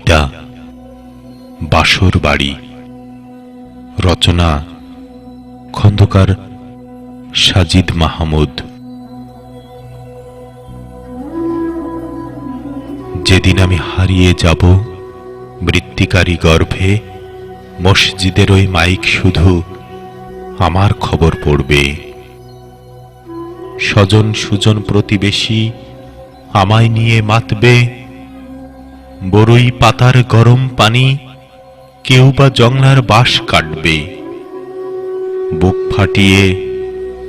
কবিতা বাসর বাড়ি। রচনা খন্দকার সাজিদ মাহমুদ। যেদিন আমি হারিয়ে যাব মৃত্তিকারী গর্ভে, মসজিদের ওই মাইক শুধু আমার খবর পড়বে। স্বজন সুজন প্রতিবেশী আমায় নিয়ে মাতবে। বরই পাতার গরম পানি কেউ বা জংলার বাঁশ কাটবে। বুক ফাটিয়ে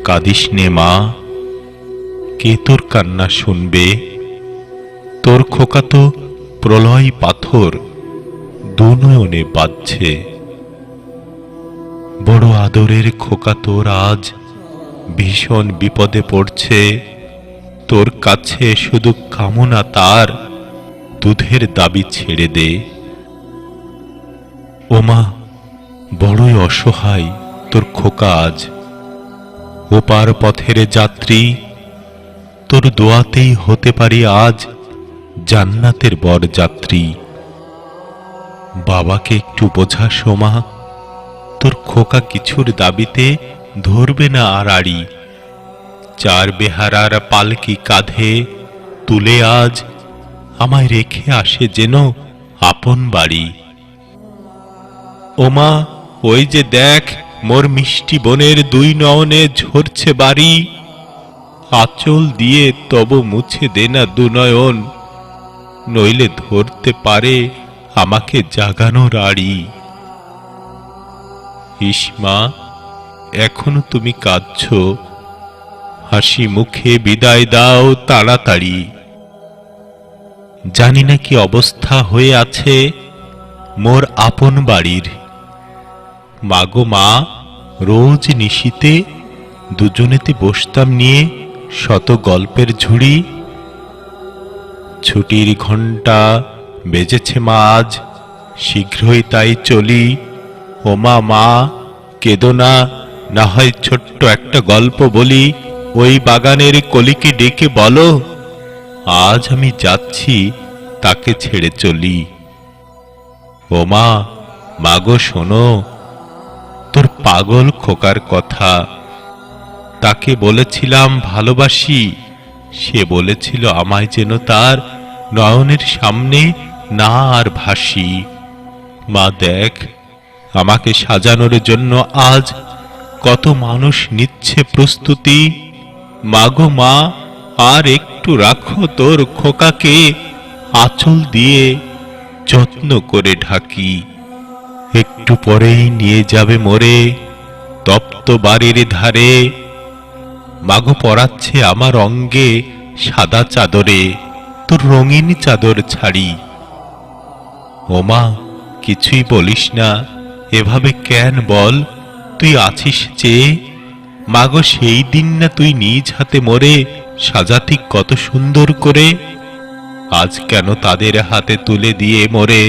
কাঁদিস নে মা, কে তোর কান্না শুনবে? তোর খোকা তো প্রলয় পাথর দুনয়নে বাজছে। বড় আদরের খোকা তোর আজ ভীষণ বিপদে পড়ছে। তোর কাছে শুধু কামনা তার দুধের দাবি ছেড়ে দে। ওমা বড়ই অসহায় তোর খোকা আজ, ওপার পথের যাত্রী। তোর দোয়াতেই হতে পারি আজ জান্নাতের বর যাত্রী। বাবাকে একটু বোঝাস ওমা, তোর খোকা কিছুর দাবিতে ধরবে না আর আড়ি। চার বেহারার পালকি কাঁধে তুলে আজ আমায় রেখে আসে যেন আপন বাড়ি। ওমা ওই যে দেখ মোর মিষ্টি বোনের দুই নয়নে ঝরছে বাড়ি। আঁচল দিয়ে তব মুছে দে না দুনয়ন, নইলে ধরতে পারে আমাকে জাগানোর আড়ি। ইসমা এখনো তুমি কাঁদছ, হাসি মুখে বিদায় দাও তাড়াতাড়ি। জানি না কি অবস্থা হয়ে আছে মোর আপন বাড়ির। মাগো মা, রোজ নিশীতে দুজনেতে বসতাম নিয়ে শত গল্পের ঝুড়ি। ছুটির ঘণ্টা বেজেছে মা আজ, শীঘ্রই তাই চলি। ওমা মা কেঁদো না, না হয় ছোট্ট একটা গল্প বলি। ওই বাগানের কলিকে ডেকে বলো, আজ আমি যাচ্ছি তাকে ছেড়ে চলি। ওমা মাগো শোনো তোর পাগল খোকার কথা। তাকে বলেছিলাম ভালোবাসি, সে বলেছিল আমায় যেন তার নয়নের সামনে না আর ভাসি। মা দেখ আমাকে সাজানোর জন্য আজ কত মানুষ নিচ্ছে প্রস্তুতি। মাগো মা আর একটু রাখো তোর খোকাকে আঁচল দিয়ে যত্ন করে ঢাকি। একটু পরেই নিয়ে যাবে মোরে তপ্ত বাড়ির ধারে। মাগো পরাচ্ছে আমার অঙ্গে সাদা চাদরে তোর রঙিন চাদর ছাড়ি। ওমা কিছুই বলিস না এভাবে কেন বল, তুই আছিস চেয়ে। মাগো সেই দিন না তুই নিজ হাতে মোরে সাজাতি কত সুন্দর করে। আজ কেন তাদের হাতে তুলে দিয়ে মোরে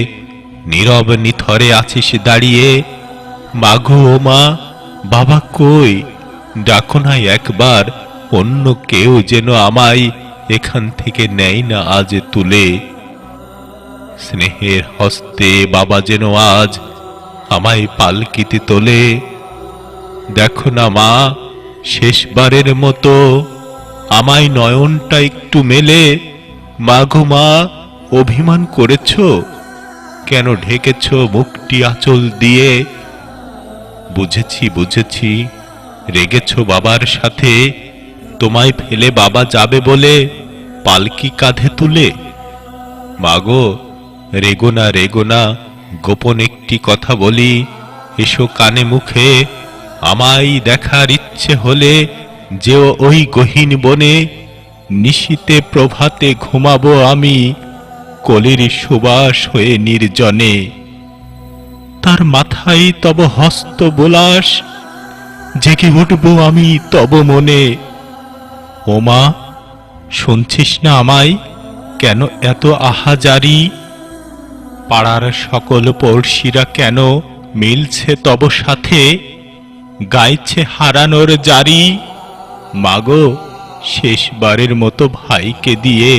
নীরব নিথরে আছিস দাঁড়িয়ে। মাগো ও মা, বাবা কই? ডাকো না একবার, অন্য কেউ যেন আমায় এখান থেকে নেয় না আজ তুলে। স্নেহের হস্তে বাবা যেন আজ আমায় পালকিতে তোলে। দেখো না মা শেষবারের মতো আমায় নয়নটা একটু মেলে। মাগো মা অভিমান করেছ, কেন ঢেকেছ মুখটি আঁচল দিয়ে? বুঝেছি বুঝেছি রেগেছ বাবার সাথে, তোমায় ফেলে বাবা যাবে বলে পালকি কাঁধে তুলে। মাগো রেগো না, গোপন একটি কথা বলি। এসো কানে মুখে, আমায় দেখার ইচ্ছে হলে যে ওই গহীন বনে নিশীতে প্রভাতে ঘুমাবো আমি কলির সুবাস হয়ে নির্জনে। তার মাথায় তব হস্ত বোলাস, জেগে উঠব আমি তব মনে। ওমা শুনছিস না আমায়, কেন এত আহাজারি? পাড়ার সকল পড়শিরা কেন মিলছে তব সাথে, গাইছে হারানোর জারি। মাগো শেষবারের মতো ভাইকে দিয়ে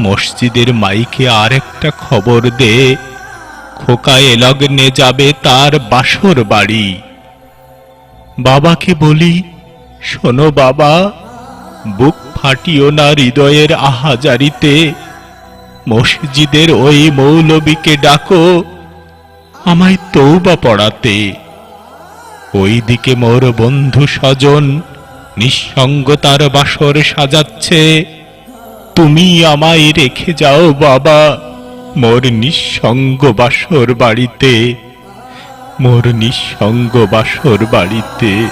মসজিদের মাইকে আর একটা খবর দে, খোকা এ লগ্নে যাবে তার বাসর বাড়ি। বাবাকে বলি, শোনো বাবা, বুক ফাটিও না হৃদয়ের আহাজারিতে, মসজিদের ওই মৌলবীকে ডাকো আমায় তওবা পড়াতে। ওইদিকে মোর বন্ধু স্বজন নিঃসঙ্গতার বাসর সাজাচ্ছে, তুমি আমায় রেখে যাও বাবা মোর নিঃসঙ্গ বাসর বাড়িতে, মোর নিঃসঙ্গ বাসর বাড়িতে।